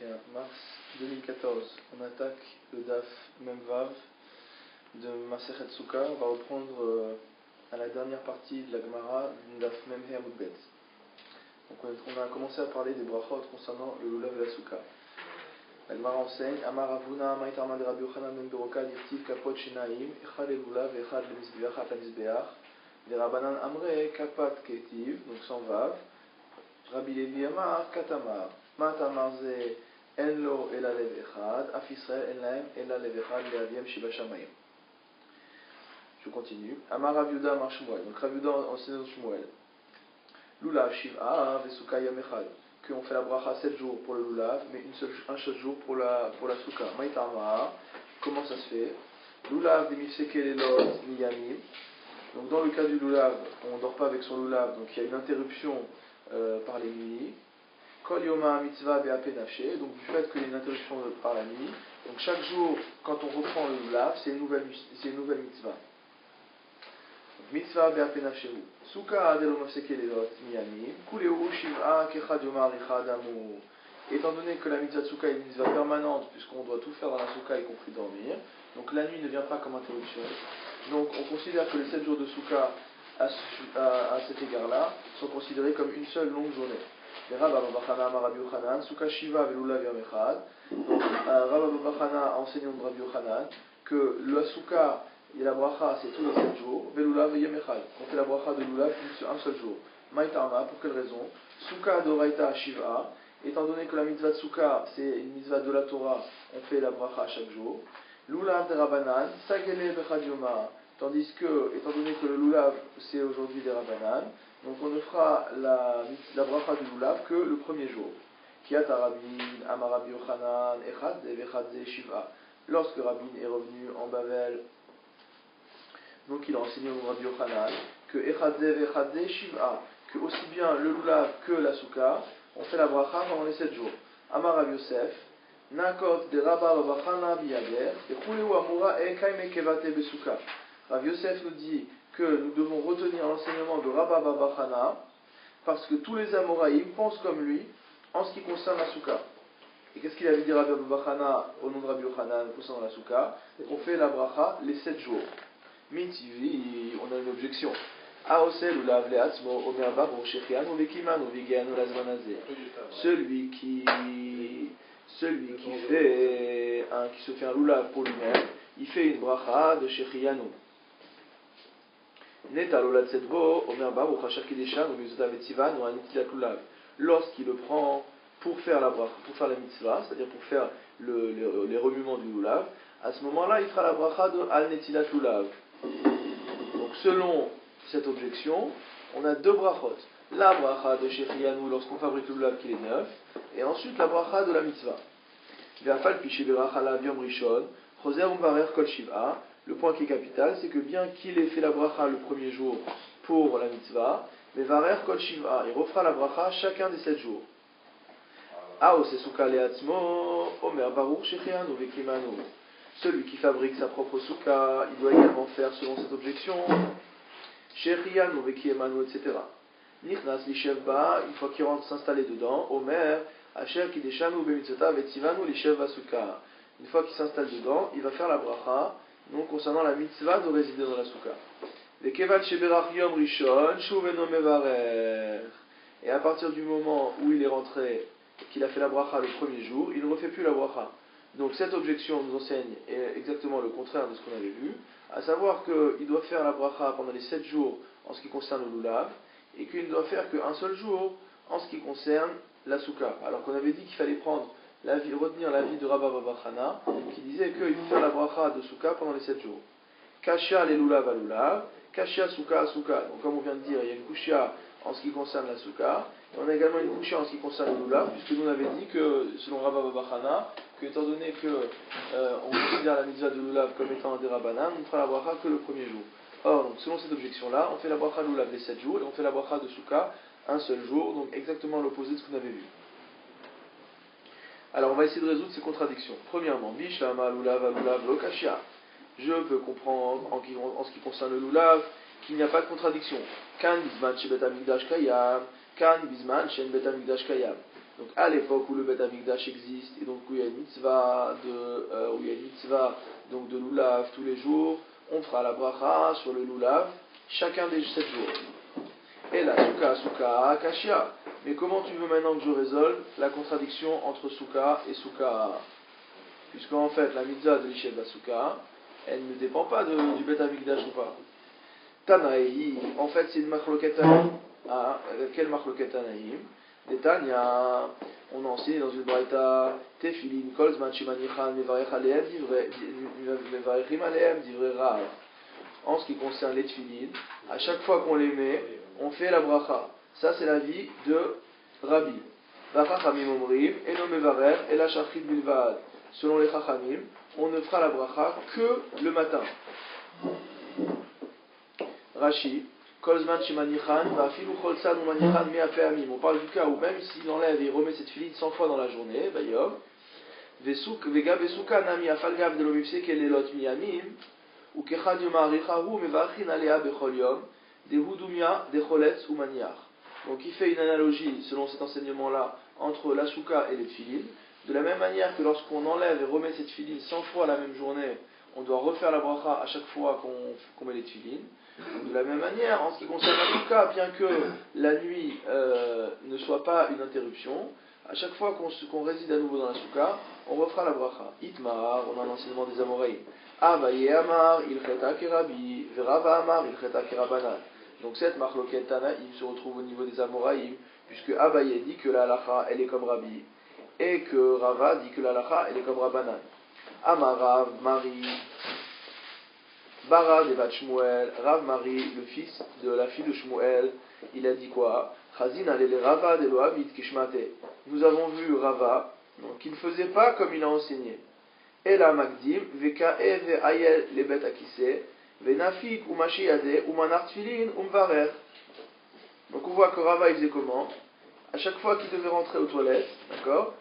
21 mars 2014. On attaque le DAF Memvav de Masechet Souka. On va reprendre à la dernière partie de la Gemara du DAF Memhe Amud Bet. Donc on a commencé à parler des brachot concernant le lulav et la Souka. La Gemara enseigne Amar Avuna Maitarma de Rabbi Yochanan ben Beroka dirtiv kapot shenaim echad le lulav echad le mizbeach la mizbeach de Rabbanan Amre kapat ketiv, donc sans vav. Rabbi Levi Amar katamar matamar ze en lo ela lev echad af Israël en lahem ela lev echad leaviem shiba shamayim. Je continue. Amar Rav Yuda Amar Shmuel. Donc Rav Yuda enseigne Shmuel. Lulav Shiv'a Vesuka Yom Echad. Qu'on fait la bracha 7 jours pour le lulav, mais un seul jour pour la souka. Maïtama, comment ça se fait? Lulav Demifseke Lelot Miyamim. Donc dans le cas du lulav, on ne dort pas avec son lulav, donc il y a une interruption par les nuits. Kol Yoma Mitzvah Be'ape Nafshe. Donc du fait qu'il y a une interruption par la nuit. Donc chaque jour, quand on reprend le lulav, c'est une nouvelle mitzvah. Mitzvah be'apenafshehu. Souka adelo mafseke lelot miyamim. Kuleu shiv'a kechad yomar echad amou. Étant donné que la mitzvah de souka est une mitzvah permanente, puisqu'on doit tout faire dans la souka, y compris dormir, donc la nuit ne vient pas comme interruption. Donc on considère que les 7 jours de souka, à cet égard-là, sont considérés comme une seule longue journée. Et Rabba Babachana Amar Rabbi Yochanan, Souka Shiva Velulav Yom Echad. Donc Rabba Babachana, enseignant de Rabbi Yochanan, que la souka et la bracha, c'est tous les 7 jours. Velulav Yom Echad. On fait la bracha de lulav un seul jour. Maïtama, pour quelle raison? Souka Doraita Shiva. Étant donné que la mitzvah de souka, c'est une mitzvah de la Torah, on fait la bracha chaque jour. Lulav de Rabbanan, Sagele Bechad Yoma. Tandis que, étant donné que le lulav, c'est aujourd'hui des Rabbanan, donc on ne fera la bracha du lulav que le premier jour. Kiat Rabin, Amar Rabbi Yochanan, Echad Vechad Shiva. Lorsque Rabin est revenu en Bavel, donc il a enseigné au Rabbi Yochanan que Echadze vechadze Shiv'a, que aussi bien le lulav que la souka, on fait la bracha pendant les 7 jours. Amar Rav Yosef, Nakot de Rabba Babachana biyader, de Chuleu Amura e Kaime Kevate Besuka. Rav Yosef nous dit que nous devons retenir l'enseignement de Rabba Babachana parce que tous les Amoraïm pensent comme lui en ce qui concerne la souka. Et qu'est-ce qu'il avait dit Rabbi Babachana au nom de Rabbi Yochanan concernant la souka? On fait la bracha les 7 jours. Mitivi, on a une objection. Aosel ou la vleatzmo, omer babo, shechian, ou vekiman, ou vigan, ou lazmanazé. Celui qui se fait un lulav pour lui-même, il fait une bracha de shechianu. Neta lola tzedbo, omer babo, chasher kideshan, ou mizotav etzivan, ou anitilat lulav. Lorsqu'il le prend pour faire la bracha, pour faire la mitzvah, c'est-à-dire pour faire les remuements du lulav, à ce moment-là, il fera la bracha de al netilat lulav. Donc selon cette objection, on a 2 brachot. La bracha de Shechianu lorsqu'on fabrique le lulav qui est neuf, et ensuite la bracha de la mitzvah. Le point qui est capital, c'est que bien qu'il ait fait la bracha le premier jour pour la mitzvah, mais varer kol shiv'a, il refera la bracha chacun des 7 jours. Omer baruch Shechianu vekimanu. Celui qui fabrique sa propre souka, il doit également faire selon cette objection. Shechianu vekiemanu, etc. Nichnas lishevba, une fois qu'il rentre s'installer dedans. Omer, asher kideshanu bemitzvotav etzivanu lishev souka. Une fois qu'il s'installe dedans, il va faire la bracha, donc concernant la mitzvah de résider dans la souka. Vekevat sheberach yom rishon shuveno mevarer. Et à partir du moment où il est rentré, qu'il a fait la bracha le premier jour, il ne refait plus la bracha. Donc cette objection nous enseigne exactement le contraire de ce qu'on avait vu, à savoir qu'il doit faire la bracha pendant les 7 jours en ce qui concerne le lulav, et qu'il ne doit faire qu'un seul jour en ce qui concerne la souka. Alors qu'on avait dit qu'il fallait retenir l'avis de Rabba Babachana, qui disait qu'il faut faire la bracha de souka pendant les 7 jours. Kasha les lulav à lulav, kasha souka à souka. Donc comme on vient de dire, il y a une kusha en ce qui concerne la souka, et on a également une kusha en ce qui concerne le lulav, puisque nous on avait dit que, selon Rabba Babachana, étant donné qu'on considère la mitzvah de lulav comme étant un des rabbanan, on ne fera la bracha que le premier jour. Or, donc, selon cette objection-là, on fait la bracha de lulav les 7 jours, et on fait la bracha de souka un seul jour, donc exactement l'opposé de ce qu'on avait vu. Alors, on va essayer de résoudre ces contradictions. Premièrement, bishlama lulav lulav lokashia. Je peux comprendre, en ce qui concerne le lulav, qu'il n'y a pas de contradiction. Kan bisman she bet hamikdash kayam, kan bisman shen bet hamikdash kayam. Donc à l'époque où le Beth Amikdash existe, et donc où il y a une mitzvah donc de lulav tous les jours, on fera la bracha sur le lulav chacun des 7 jours. Et la souka, kashia. Mais comment tu veux maintenant que je résolve la contradiction entre souka et souka? Puisqu'en fait, la mitzvah de l'Ishev Souka, elle ne dépend pas du Beth Amikdash ou pas. Tanaï, en fait, c'est une machloket Tanaïm. Ah, quelle machloket Tanaïm? Des Tanya, on a enseigné dans une braïta, Tefilin, Kol Zman Shimanichan, Mevarech Aleem, Mevarechim Aleem, divrei Rav. En ce qui concerne les tefilin, à chaque fois qu'on les met, on fait la bracha. Ça, c'est l'avis de Rabbi. Vachachamim omrim, eno mevarer, et la shachrit bilvad. Selon les chachamim, on ne fera la bracha que le matin. Rashi, kol zman shemanichan, vafilu chol tzad umanichan mea pe'amim. On parle du cas où même s'il enlève et il remet cette filine 100 fois dans la journée, bayom, vega vesuka nami afal gav de l'omipse kelelot miyamim, ou kechad yom ha'arichahu mevachin alea bechol yom, de hudumia, de choletz ou maniach. Donc il fait une analogie, selon cet enseignement-là, entre la souka et les tefilin. De la même manière que lorsqu'on enlève et remet cette tefilin 100 fois la même journée, on doit refaire la bracha à chaque fois qu'on met les tefilin. De la même manière, en ce qui concerne la souka, bien que la nuit ne soit pas une interruption, à chaque fois qu'on réside à nouveau dans la souka, on refera la bracha. Itmar, on a l'enseignement des Amoraïm. Abaye Amar, ilcheta kerabi, Verava Amar, ilcheta kerabanan. Donc cette machloket Tanaïm se retrouve au niveau des Amoraïm, puisque Abaye dit que la halacha, elle est comme Rabbi, et que Rava dit que la halacha, elle est comme Rabbanan. Amarav, Mari, Bara de Bat Shmuel, Rav Mari, le fils de la fille de Shmuel, il a dit quoi? Chazin alele Rava de Loavit Kishmate. Nous avons vu Rava, donc qui ne faisait pas comme il a enseigné. Ela Magdim, Vekae ve Ayel lebet akise, Venafik umashi yade, umanar tfilin, umvarer. Donc on voit que Rava il faisait comment? À chaque fois qu'il devait rentrer aux toilettes, d'accord,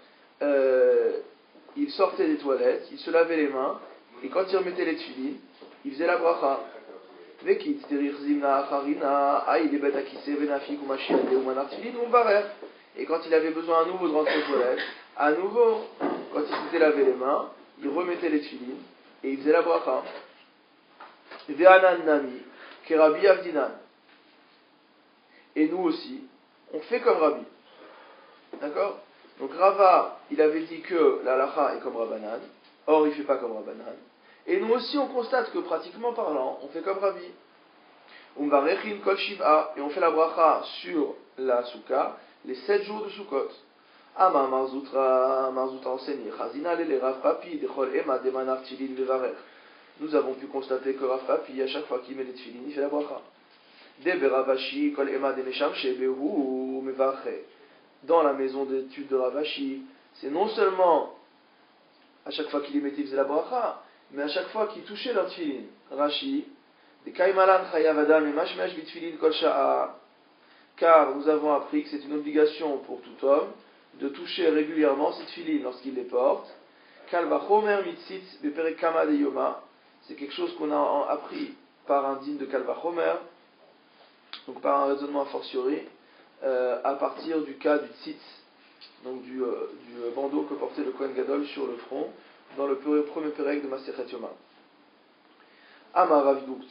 il sortait des toilettes, il se lavait les mains, et quand il remettait les tfilin, il faisait la bracha. Et quand il avait besoin à nouveau de rentrer aux toilettes, à nouveau, quand il s'était lavé les mains, il remettait les tfilin et il faisait la bracha. Ve'anan nami, kerabi avdinan. Et nous aussi, on fait comme Rabbi. D'accord? Donc Rava, il avait dit que la halacha est comme Rabbanan, or il ne fait pas comme Rabbanan. Et nous aussi, on constate que pratiquement parlant, on fait comme Rabbi. Umvarechin kol shiv'a, et on fait la bracha sur la souka les 7 jours de Sukkot. Ama Marzutra enseigné, Chazina le Rav Papi, dechol ema demanar tfilin levarech. Nous avons pu constater que Rav Papi, à chaque fois qu'il met les tfilin, il fait la bracha. De beravashi kol ema demesham shebehu mevache. Dans la maison d'études de Ravashi, c'est non seulement à chaque fois qu'il les mettait, il faisait la bracha, mais à chaque fois qu'il touchait leur tfilin. Rashi, de kaimalan chayav adam et mashmesh bitfilin kol sha'a. Car nous avons appris que c'est une obligation pour tout homme de toucher régulièrement ses tfilin lorsqu'il les porte. Kalvachomer mitzitz beperek kama de yoma. C'est quelque chose qu'on a appris par un dîme de Kalvachomer, donc par un raisonnement a fortiori, à partir du cas du tzitz, donc du bandeau que portait le Kohen Gadol sur le front, dans le premier pérec de Masechet Yoma. Amar Rav, donc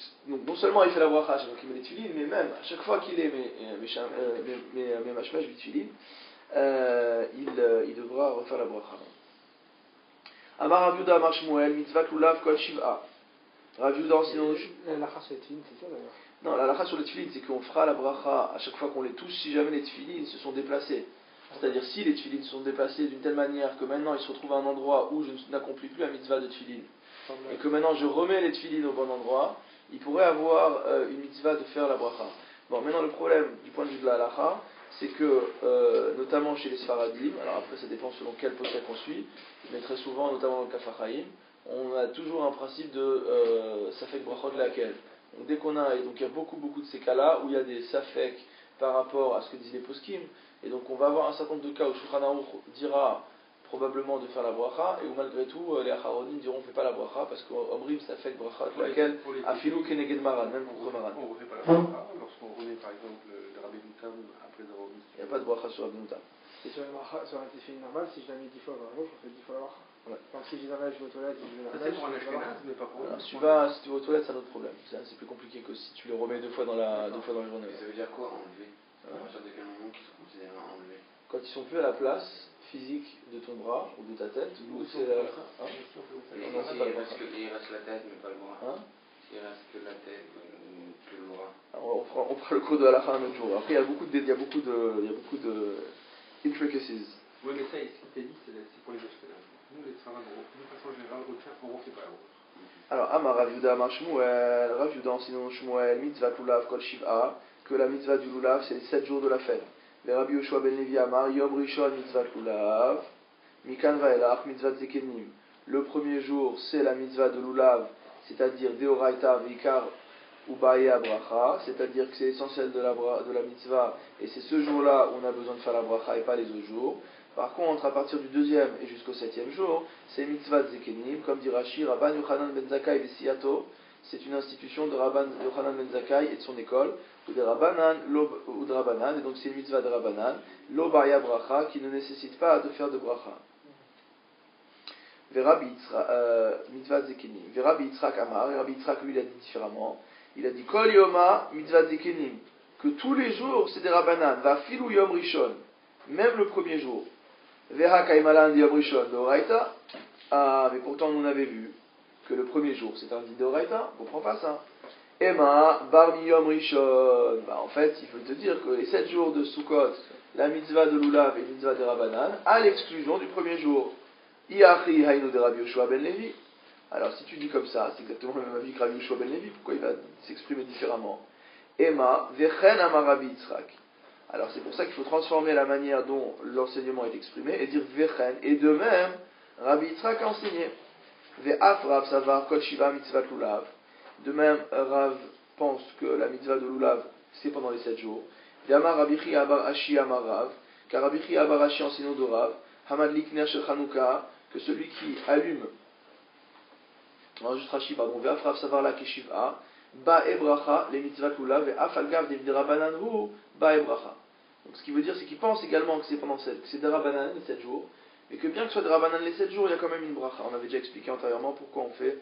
non seulement il fait la bracha, donc il met les tfilin, mais même à chaque fois qu'il les met mashmesh bitfilin, il devra refaire la bracha. Amar Rav Yuda Amar Shmuel, mitzvah lulav kol shiv'a. Rav Yuda sinon. La halacha sur les tfilin, c'est ça d'ailleurs? Non, la halacha sur les tfilin, c'est qu'on fera la bracha à chaque fois qu'on les touche, si jamais les tfilin se sont déplacés. C'est-à-dire si les tfilin se sont déplacés d'une telle manière que maintenant ils se retrouvent à un endroit où je n'accomplis plus la mitzvah de tfilin, et que maintenant je remets les tfilin au bon endroit, il pourrait avoir une mitzvah de faire la bracha. Bon, maintenant le problème du point de vue de la halacha, c'est que, notamment chez les Sfaradim, alors après ça dépend selon quel possède qu'on suit, mais très souvent, notamment dans le Kaf HaChaim, on a toujours un principe de Safek Brachot laquelle. Donc dès qu'on a, et donc il y a beaucoup de ces cas-là où il y a des Safek par rapport à ce que disent les poskim, et donc on va avoir un certain nombre de cas où Shulchan Aruch dira probablement de faire la bracha, et où malgré tout les Acharonim diront on ne fait pas la bracha, parce qu'Omrim Safek Brachot laquelle Afilou Keneged Maran, même contre Maran. On ne refait pas la bracha lorsqu'on remet par exemple le Rabbi Noutam après avoir mis. Il n'y a pas de bracha sur Rabbi Noutam. Et sur un téfilin normal, si je la mets 10 fois par jour, je fais 10 fois la bracha. Ouais. Donc si je dis je vais aux toilettes, je vais la Ça, c'est pour un ashkénaze, mais pas pour Alors, nous. si tu vas aux toilettes, c'est un autre problème. C'est plus compliqué que si tu les remets deux fois dans la journée. Et ça veut dire quoi, enlever? À partir de quel moment qu'ils sont considérés enlevés? Quand ils sont plus à la place physique de ton bras ou de ta tête, ou c'est la... Hein Et non, c'est pas le bras. il reste la tête, mais pas le bras. Hein S'il reste que la tête ou que le bras. Alors, on fera le cours de halakha un autre jour. Après, il y a beaucoup de intricacies. Oui, mais ça, ici, t'as dit, c'est pour les ashkénazes. Nous, les Sfarades, de façon générale, on ne fait pas. Alors, Amar Rav Yuda Amar Shmuel, Rav Yuda enseigne Shmuel, mitzvah lulav kol shiv'a, que la mitzvah du lulav, c'est les 7 jours de la fête. Mais Rabbi Yoshua ben Levi Amar, Yom Rishon mitzvah lulav, Mikan vaelach mitzvah zekenim. Le premier jour, c'est la mitzvah de lulav, c'est-à-dire Deoraita Vikar Ubaya Bracha, c'est-à-dire que c'est essentiel de la mitzvah, et c'est ce jour-là où on a besoin de faire la bracha et pas les autres jours. Par contre, à partir du 2e et jusqu'au 7e jour, c'est mitzvah de zekenim, comme dit Rashi, Rabban Yochanan ben Zakkai Vesiyato, c'est une institution de Rabban Yochanan ben Zakkai et de son école, ou de Rabbanan, et donc c'est une mitzvah de Rabbanan, lo baya bracha, qui ne nécessite pas de faire de bracha. Mitzvah zekenim. Rabbi Yitzhak Amar, et Rabbi Yitzhak lui il a dit différemment, il a dit Kol Yoma mitzvah zekenim, que tous les jours c'est des Rabbanan, va filu Yom Rishon, même le premier jour. Veha Kaimalan Yom Rishon d'Oraita. Ah, mais pourtant on avait vu que le premier jour c'est un dit d'Oraita, on comprend pas ça. Emma, Barmi Yom Rishon. Bah, en fait, il faut te dire que les 7 jours de Sukkot, la mitzvah de Lulav et la mitzvah de Rabbanan, à l'exclusion du premier jour. Iachi Hainu de Rabbi Yoshua ben Levi. Alors si tu dis comme ça, c'est exactement le même avis que Rabbi Yoshua ben Levi, pourquoi il va s'exprimer différemment? Emma, Vechen Amar Rabbi Yitzhak. Alors c'est pour ça qu'il faut transformer la manière dont l'enseignement est exprimé et dire Vechen, et de même, Rabbi Yitzhak a enseigné. Ve'af Rav Savar Kol Shiva Mitzvah Lulav. De même, Rav pense que la mitzvah de Lulav, c'est pendant les 7 jours. Ve'amar Rabbi Chia Abar Ashi Amar Rav, car Rabbi Chia Abar Ashi enseigne de Rav, Hamadlik Ner Shel Chanukah, que celui qui allume, non, juste Rashi, pardon, Ve'af Rav Savar La Keshiv'a, Ba'e Bracha, les mitzvah Lulav, Ve'af Al-Gav Dev Derabanan Hu, Ba'e Bracha. Donc ce qui veut dire, c'est qu'il pense également que c'est pendant que c'est des Rabbanan les 7 jours, mais que bien que ce soit des Rabbanan les 7 jours, il y a quand même une bracha. On avait déjà expliqué antérieurement pourquoi on fait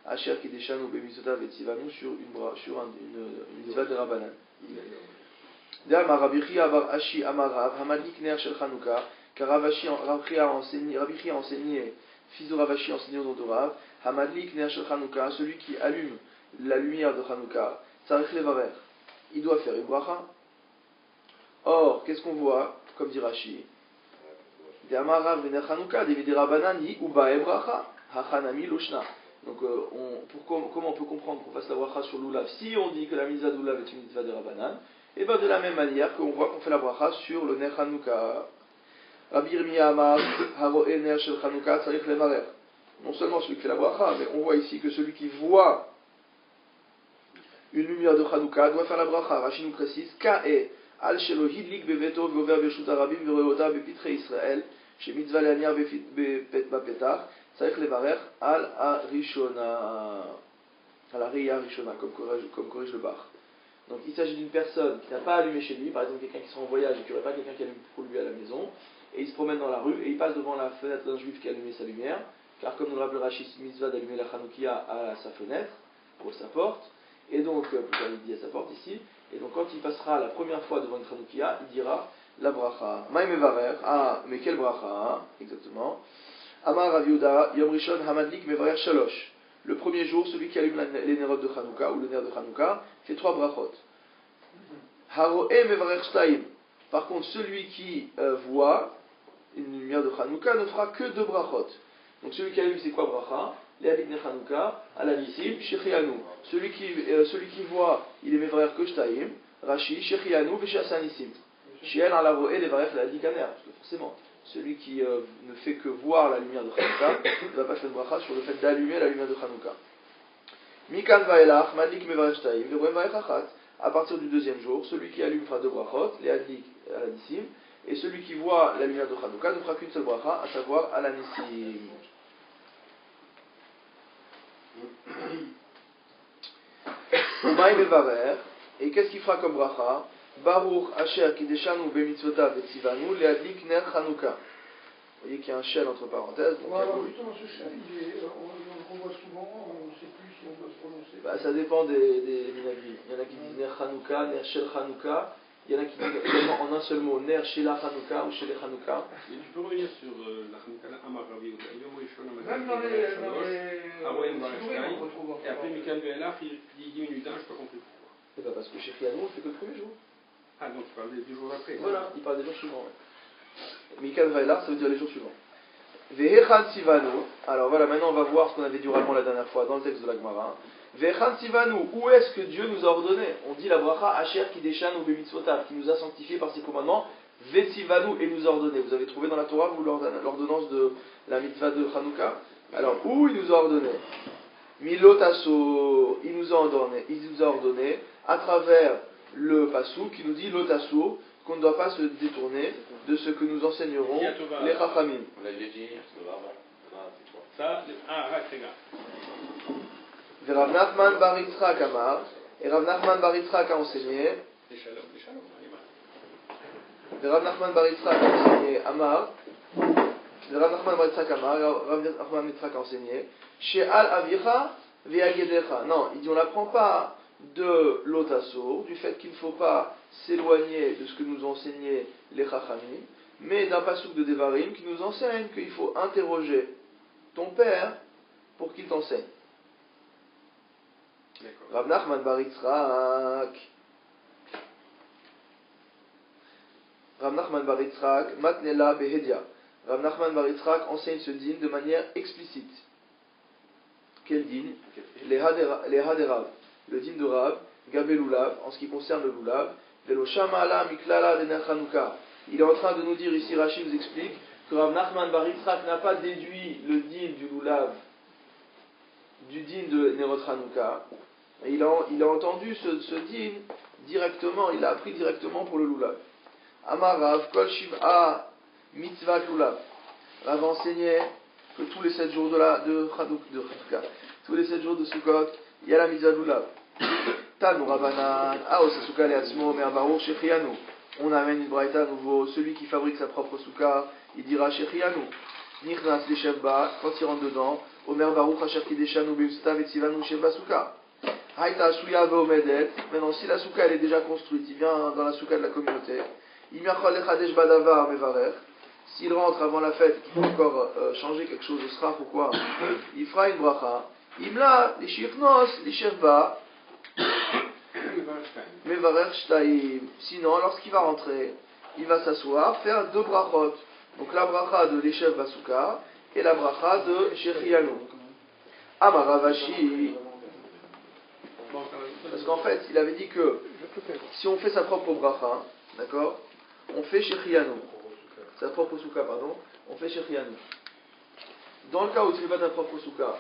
Asher Kideshan ou Bemisoda Vetivanu sur une mitzvah de Rabbanan. D'Amar Rabbi Chia Bar Ashi Amarav, Hamadlik Ner Shel Chanukah, car Rabbi Chia a enseigné, fils de Rav Ashi enseigné au nom de Rav, Hamadlik Ner Shel Chanukah, celui qui allume la lumière de Chanukah, Tzarich Levarer, il doit faire une bracha. Or, qu'est-ce qu'on voit, comme dit Rashi? Donc, comment on peut comprendre qu'on fasse la bracha sur l'Ulav si on dit que la mitzvah d'Ulav est une mitzvah de Rabbanan? Et bien de la même manière qu'on voit qu'on fait la bracha sur le Ner Chanukah. Rabbi Yirmiyah Amar, Haroe Ner Shel Chanukah, Tzarich Levarer. Non seulement celui qui fait la bracha, mais on voit ici que celui qui voit une lumière de Chanukah doit faire la bracha. Rashi nous précise, Ka'e Al Shelo Hidlik Beveto Veover Beshut Arabim Vereota Bepitre Israël, chez Mitzvah Laniar Bepetach, Tzarich Levarer Al Arishona, Al Ariya Arishona, comme corrige le Bach. Donc il s'agit d'une personne qui n'a pas allumé chez lui, par exemple quelqu'un qui sera en voyage et qui n'aurait pas quelqu'un qui allume pour lui à la maison, et il se promène dans la rue et il passe devant la fenêtre d'un juif qui a allumé sa lumière, car comme nous le rappelle Rashi, mitzvah d'allumer la Chanoukia à sa fenêtre, ou à sa porte, et donc, plutôt il dit à sa porte ici, et donc quand il passera la première fois devant une Chanoukia, il dira la bracha. Maïmevarer, mais quelle bracha, exactement. Amar Rav Yehuda, Yom Rishon Hamadlik Mevarer Shalosh. Le premier jour, celui qui allume les nérodes de Chanukah, ou le nerf de Chanukah, fait 3 brachot. Haroe Mevarer Shtaim. Par contre, celui qui voit une lumière de Chanukah ne fera que 2 brachot. Donc celui qui allume, c'est quoi bracha? Les habits de Chanukah, Alanissim, Shechianu. Celui qui voit, il est Mevarer que Shtaim, Rashi, Shechianu, Veshasanissim. Shien ala roé les varech la dikaner, parce que forcément, celui qui ne fait que voir la lumière de Chanukah ne va pas faire de bracha sur le fait d'allumer la lumière de Chanukah. Mikan vaelach, madlik mevarech taim, veroem varech achat. À partir du 2e jour, celui qui allume fera 2 brachot, les adlik alanissim, et celui qui voit la lumière de Chanukah ne fera qu'une seule bracha, à savoir alanissim. Umaï mevarer, et qu'est-ce qu'il fera comme bracha? Baruch Asher Kideshanu Bemitzvotav Vetzivanu Leadlik Ner Chanukah. Vous voyez qu'il y a un shell entre parenthèses. Donc Alors justement, ce chef, on voit souvent, on ne sait plus si on doit se prononcer. bah, ça dépend des minagim. Il y en a qui disent Ner Chanukah, Ner Shel Chanukah. Il y en a qui disent également en un seul mot Ner Shela Chanukah ou Shele Chanukah. Et tu peux revenir sur la Hanouka, Amar Ravi, Même dans les Amoyen, on retrouve. et après Michael Béalach, il diminue d'un, je n'ai pas compris pourquoi. C'est pas parce que chez Chianou, on fait que le premier jour. Ah, donc tu parles des jours après. Voilà, il parle des jours suivants. Ouais. Mikal Vailar, ça veut dire les jours suivants. Vehechan Sivanu. Alors voilà, maintenant on va voir ce qu'on avait dit oralement la dernière fois dans le texte de la Gemara. Vehechan Sivanu. Où est-ce que Dieu nous a ordonné? On dit la bracha Asher Kideshan ou Bemitzvotav, qui nous a sanctifiés par ses commandements. Vesivanu et nous a ordonné. Vous avez trouvé dans la Torah vous l'ordonnance de la mitzvah de Hanouka? Alors où il nous a ordonné? Milotasso, il nous a ordonné à travers le passou qui nous dit Lotasso, qu'on ne doit pas se détourner de ce que nous enseignerons les Chachamim. On l'avait dit hier, c'est le Rav. C'est quoi? Ça, regarde. Rav Nachman bar Yitzchak Amar, et Rav Nachman bar Yitzchak a enseigné. Les shalom. Rav Nachman bar Yitzchak a enseigné Amar. Rav Nachman bar Yitzchak Amar, Rav Nachman bar Yitzchak a enseigné. She'al avicha ve'agedecha. Non, il dit on n'apprend pas de l'otasso, du fait qu'il ne faut pas s'éloigner de ce que nous ont enseigné les Chachamim, mais d'un passouk de Devarim qui nous enseigne qu'il faut interroger ton père pour qu'il t'enseigne. Rav Nachman bar Yitzchak. Rav Nachman bar Yitzchak, matnela behedia. Rav Nachman bar Yitzchak enseigne ce din de manière explicite. Quel din? Les haderav. Le din de Rav, Gabé Lulav, en ce qui concerne le Lulav, Velo Shamala Miklala de Ner Chanukah. Il est en train de nous dire ici, Rachid nous explique, que Rav Nachman bar Yitzchak n'a pas déduit le din du Lulav du din de Nerot Chanukah. Et il a entendu ce din directement, il l'a appris directement pour le Lulav. Amar Rav, Kol Shiv'a Mitzvat Lulav. Rav enseignait que tous les 7 jours de Chanukah, tous les 7 jours de Sukkot, il y a la mitzvah de Lulav. Tanu Rabanan, Aosasuka Leatzmo, Merbarour Shechianu. On amène une braïta à nouveau. Celui qui fabrique sa propre souka, il dira Shechianu. Nichnas Leshevba, quand il rentre dedans, Omer Baruch Asher Kideshanu Bimstav et Tzivanu Shevba Souka. Haïta Suya Veomedet. Maintenant, si la souka elle est déjà construite, il vient dans la souka de la communauté. Imiachol Lechadesh Badavar Mevarech. S'il rentre avant la fête, qu'il faut encore changer quelque chose, ce sera pourquoi il fera une bracha. Imla, les shirnos, les shevba, mevarer shtaim. Sinon, lorsqu'il va rentrer, il va s'asseoir, faire 2 brachot. Donc la bracha de l'Eshev Basuka et la bracha de Shechianu. Amaravashi. Parce qu'en fait, il avait dit que si on fait sa propre bracha, d'accord, on fait Shechianu. Sa propre souka, pardon, on fait Shechianu. Dans le cas où tu ne fais pas ta propre souka,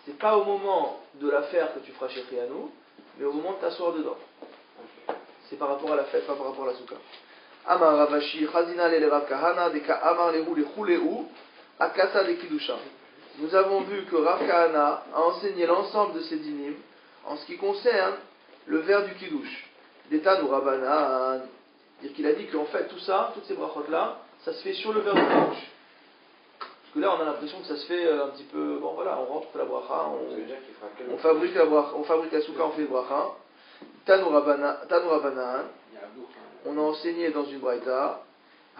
c'est pas au moment de la faire que tu feras Shechianu, mais au moment de t'asseoir dedans. C'est par rapport à la fête, pas par rapport à la souka. Amar Ravashi, Chazina le Rav Kahana, Deka Amar lehu le Chuleu, Akasa de Kidusha. Nous avons vu que Rav Kahana a enseigné l'ensemble de ces dinim en ce qui concerne le vers du Kiddush. D'Etan ou Rabbanan. C'est-à-dire qu'il a dit qu'en fait, tout ça, toutes ces brachot-là, ça se fait sur le vers du Kiddush. Parce que là, on a l'impression que ça se fait un petit peu. Bon, voilà, on rentre, on fait la bracha, on fabrique la bracha, on fabrique la souka, on fait le bracha. Tanu Rabbanan, on a enseigné dans une braïta,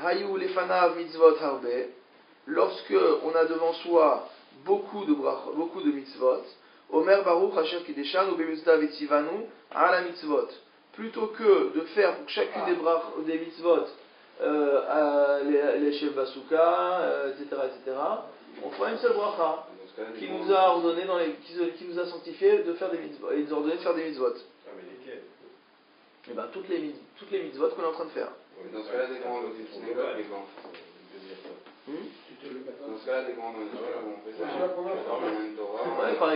Hayu lefanav mitzvot harbe, lorsque on a devant soi beaucoup de mitzvot, Omer Baruch Asher Kideshan ou Bemitzvot Vetzivanu ala mitzvot. Plutôt que de faire pour chacune des mitzvot les Shev Basuka, etc., on fera une seule bracha qui nous a ordonné, qui nous a sanctifié de faire des mitzvot, et nous a ordonné de faire des mitzvot. Et bien toutes les mitzvot qu'on est en train de faire. Dans ce cas-là, dès qu'on rentre dans une synagogue, les gants. Dans ce cas-là, dès qu'on rentre dans une synagogue, on fait ça. Ouais, par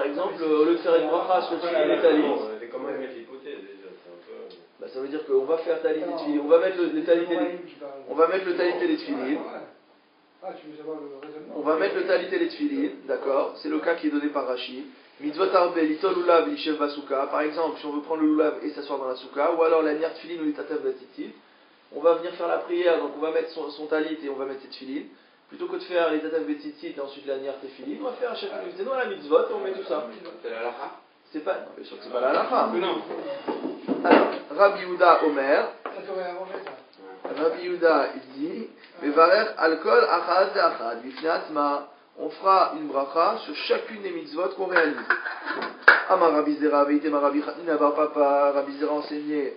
exemple, au lieu de faire une bracha sur les talis, comment ils mettent l'hypothèse déjà? bah, ça veut dire qu'on va faire talit et tefilin, on va mettre le talit et les tefilin. Ah, tu veux savoir le raisonnement? On va mettre le talit et les tefilin, d'accord? C'est le cas qui est donné par Rashi. Mitzvot arbe, litol lulav, lishev basuka. Par exemple, si on veut prendre le lulav et s'asseoir dans la souka, ou alors la nière tfilin ou l'itatev batitit, on va venir faire la prière, donc on va mettre son talit et on va mettre ses tfilin. Plutôt que de faire l'itatev batitit et ensuite la nière tefilin, on va faire à chacun de nous. la mitzvot et on met tout ça. C'est la halakha. C'est pas, non, bien sûr que c'est pas la halakha. Non. Alors, Rabbi Yehuda Omer, Ça t'aurait arrangé ça. Rabbi Yehuda, il dit, Mevarer alkol achad achad, bifnei atzma. On fera une bracha sur chacune des mitzvot qu'on réalise. Amar Rabbi Zera, Veitema Rabbi Chanina bar papa, Rabbi Zera enseigné,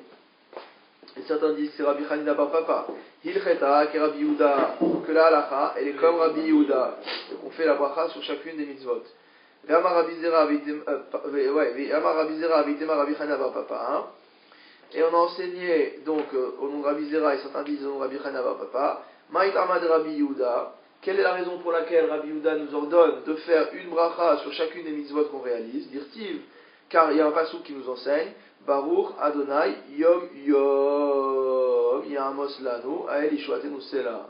et certains disent que c'est Rabbi Chanina bar papa. Hilcheta, qui est Rabbi Yehuda, que la halacha, elle est comme Rabbi Yehuda. Donc on fait la bracha sur chacune des mitzvot. Ve'amar Rabbi Zera, Veitema Rabbi Chanina bar papa. Et on a enseigné, donc, au nom de Rabbi Zera, et certains disent au nom de Rabbi Chanina bar papa, Ma'itama de Rabbi Yehuda. Quelle est la raison pour laquelle Rabbi Yehuda nous ordonne de faire une bracha sur chacune des mitzvot qu'on réalise? Dirtiv, car il y a un passouk qui nous enseigne, Baruch Adonai Yom Yom Yamos Lanu Ael Ishuatenu Sela.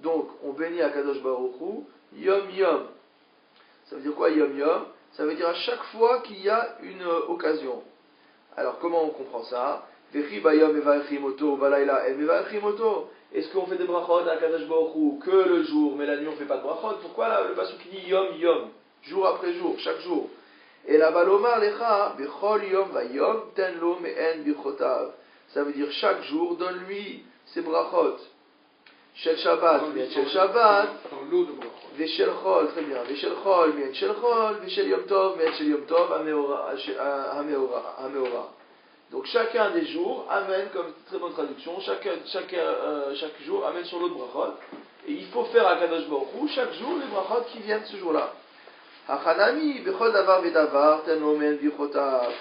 Donc, on bénit Akadosh Baruch Hu Yom Yom. Ça veut dire quoi Yom Yom? Ça veut dire à chaque fois qu'il y a une occasion. Alors, comment on comprend ça? Vechi Bayom Evaechim Oto Balayla Em Evaechim Oto. Est-ce qu'on fait des brachot à Kadosh Baruch Hu que le jour, mais la nuit on ne fait pas de brachot? Pourquoi là, le pasuk dit Yom Yom, jour après jour, chaque jour? Et la balomar lecha, bechol Yom vayom, ten lo me'en bichotav. Ça veut dire chaque jour, donne-lui ses brachot. Shel Shabbat, mien Shel Shabbat, Dans l'eau de brachot. Veshel Chol, très bien, Veshel Chol, mien Shel Chol, Veshel Yom Tov, mien Shel Yom Tov, Hameora. Donc chacun des jours amène, comme très bonne traduction, chaque jour amène sur l'autre brachot. Et il faut faire à Kadosh Baruch Hu chaque jour les brachot qui viennent ce jour-là. Hachanami, bechol davar vedavar, ten omen bichotav.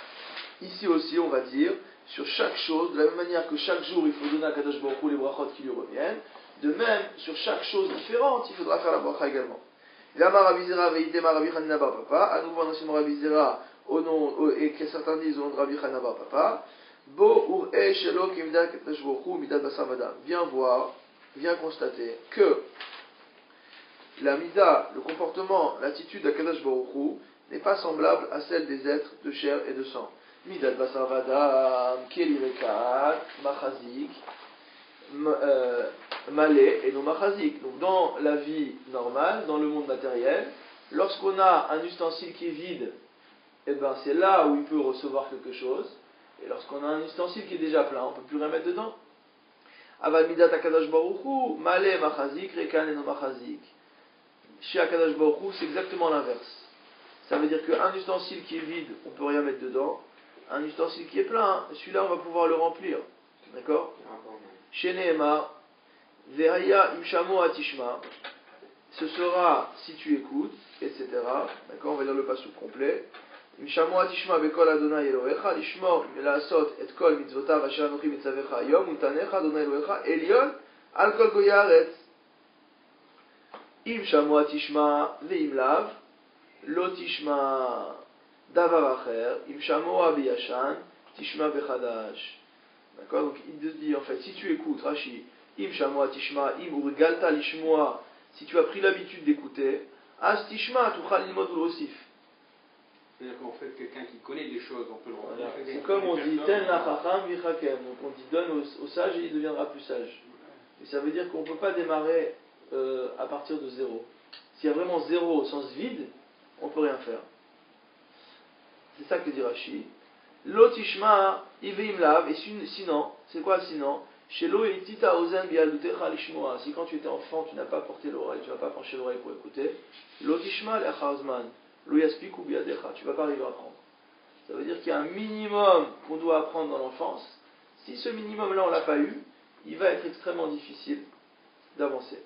Ici aussi, on va dire, sur chaque chose, de la même manière que chaque jour il faut donner à Kadosh Baruch Hu les brachot qui lui reviennent, de même, sur chaque chose différente, il faudra faire la bracha également. L'amar Rabbi Zera veitema Rabbi Chanina bar papa, à nouveau un enseignement Rabbi Zera, au nom, et que certains disent au nom de Rabbi Chanina bar papa, Bo ur'e shelo kimdat Kadosh Baruch Hu midat basar vadam. Viens voir, viens constater que la mida, le comportement, l'attitude d'Akadosh Baruch Hu n'est pas semblable à celle des êtres de chair et de sang. Midat basar vadam, kelirekat, machazik, malé et non machazik. Donc dans la vie normale, dans le monde matériel, lorsqu'on a un ustensile qui est vide, eh ben c'est là où il peut recevoir quelque chose. Et lorsqu'on a un ustensile qui est déjà plein, on ne peut plus rien mettre dedans. Aval midat akadosh baruch hu, malé machazik, rekan et non machazik. Chez Akadosh Baruch Hu, c'est exactement l'inverse. Ça veut dire qu'un ustensile qui est vide, on ne peut rien mettre dedans. Un ustensile qui est plein, celui-là, on va pouvoir le remplir. D'accord? Chez Nehema, Vehaya imshamo atishma, ce sera si tu écoutes, etc. D'accord? On va lire le passage complet. Imshamo atishma bekol Adonai Elohecha, lishmor melasot et kol mitzvotav asher anochi mitzavecha hayom, utanecha Adonai Elohecha, Elion, al kol goyaretz. Im shamua tishma ve'im lav, lo tishma davar acher, im shamua biyashan, tishma bechadash. D'accord? Donc il dit en fait, si tu écoutes, Rashi, im shamua tishma, im urgalta lishmoa, si tu as pris l'habitude d'écouter, as tishma tuchal limod ulosif. C'est-à-dire qu'en fait, quelqu'un qui connaît des choses, on peut le rendre. Voilà. C'est comme on dit, ten la chacham vichakem. Donc on dit, donne au sage et il deviendra plus sage. Et ça veut dire qu'on ne peut pas démarrer à partir de zéro. S'il y a vraiment zéro au sens vide, on ne peut rien faire. C'est ça que dit Rashi. L'otishma iveim lav, et sinon, c'est quoi sinon? Shelo etita ozen bialutecha lishmoa. Si quand tu étais enfant, tu n'as pas porté l'oreille, tu n'as pas penché l'oreille pour écouter, l'otishma le'acharzman, lo yaspiku biadecha, tu ne vas pas arriver à apprendre. Ça veut dire qu'il y a un minimum qu'on doit apprendre dans l'enfance. Si ce minimum-là on l'a pas eu, il va être extrêmement difficile d'avancer.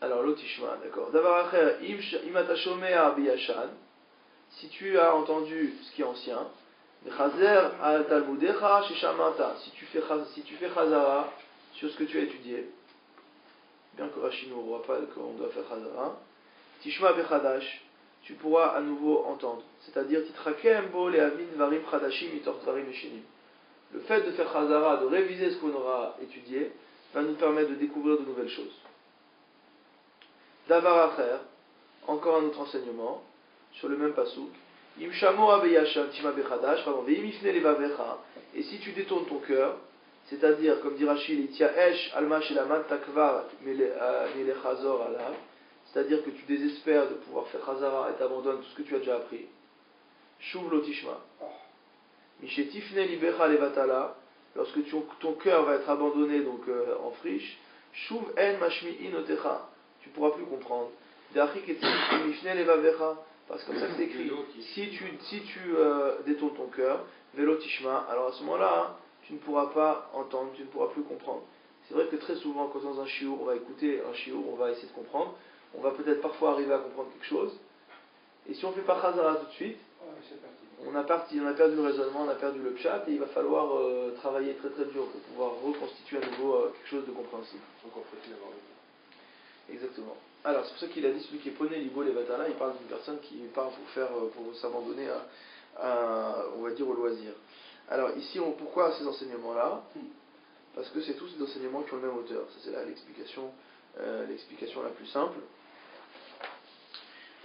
Alors l'otishma, d'accord. Davar acher, imata shomea biyashan, si tu as entendu ce qui est ancien, mechazer al talmudecha sheshamata, si tu fais chazara sur ce que tu as étudié, bien que Rashi ne voit pas qu'on doit faire chazara, tishma bechadash, tu pourras à nouveau entendre. C'est-à-dire titrakem bo le'avin varim chadashim mitor dvarim eshenim. Le fait de faire chazara, de réviser ce qu'on aura étudié, va nous permettre de découvrir de nouvelles choses. Davar acher, encore un autre enseignement, sur le même pasouk. Im shamo abeyasham tima bechadash, pardon, veim ifne levavecha. Et si tu détournes ton cœur, c'est-à-dire, comme dit Rachid, itiaesh alma shelaman takvar melechazor alav, c'est-à-dire que tu désespères de pouvoir faire chazara et t'abandonnes tout ce que tu as déjà appris. Shuv lo tishma. Mishetifne libecha levatala, lorsque ton cœur va être abandonné donc en friche, shuv en mashmi'in otecha, tu pourras plus comprendre. D'achik et mifne levavecha, parce que comme ça c'est écrit. Si tu détournes ton cœur, velo tishma, alors à ce moment-là, tu ne pourras pas entendre, tu ne pourras plus comprendre. C'est vrai que très souvent, quand dans un shiur, on va écouter un shiur, on va essayer de comprendre, on va peut-être parfois arriver à comprendre quelque chose, et si on ne fait pas chazara tout de suite, on a perdu le raisonnement, on a perdu le pshat, et il va falloir travailler très très dur pour pouvoir reconstituer à nouveau quelque chose de compréhensible. Encore faut-il avoir le temps. Exactement. Alors c'est pour ça qu'il a dit celui qui est poné libo les vatala, il parle d'une personne qui part pour s'abandonner on va dire au loisir. Alors ici pourquoi ces enseignements-là? Parce que c'est tous des enseignements qui ont le même auteur. Ça c'est l'explication la plus simple.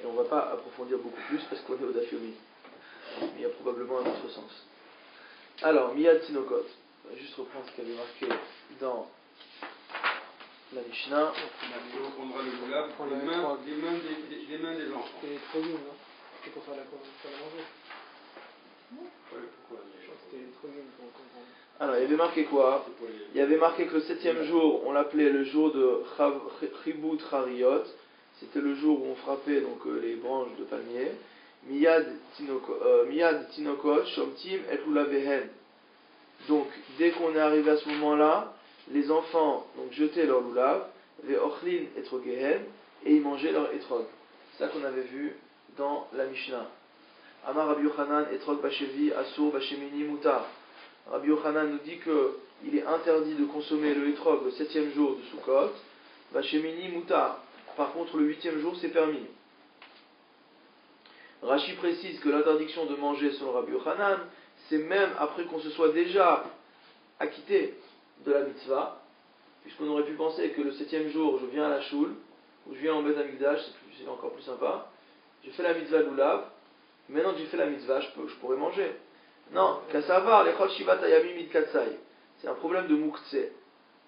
Et on ne va pas approfondir beaucoup plus parce qu'on est au dafyomi. Mais il y a probablement un autre sens. Alors, Miyad Tinokot. On va juste reprendre ce qu'il y avait marqué dans la Mishnah. On prendra le loulab des mains des enfants. C'était trop dur, non? C'était pour faire la manger. Pourquoi Je crois que c'était trop dur pour comprendre. Alors, il y avait marqué quoi? Il y avait marqué que le 7e jour, on l'appelait le jour de Chibut Hariyot. C'était le jour où on frappait donc, les branches de palmier. Miyad Tinokot, Shomtim et Lulavehen. Donc, dès qu'on est arrivé à ce moment-là, les enfants donc, jetaient leur loulav, Ve'ochlin etrogehen, et ils mangeaient leur etrog. C'est ça qu'on avait vu dans la Mishnah. Amar Rabbi Yochanan, etrog bashevi, asur bashemini mutar. Rabbi Yochanan nous dit qu'il est interdit de consommer le etrog le 7e jour de Sukkot, bashemini mutar. Par contre, le 8e jour, c'est permis. Rashi précise que l'interdiction de manger selon Rabbi Yochanan, c'est même après qu'on se soit déjà acquitté de la mitzvah, puisqu'on aurait pu penser que le 7e jour, je viens à la choule, ou je viens en Beth Amikdash, c'est encore plus sympa, je fais la mitzvah de l'oulav, maintenant que j'ai fait la mitzvah, je pourrais manger. Non, kassavar, lechol shivat ayamim mitkatsai. C'est un problème de muktzeh.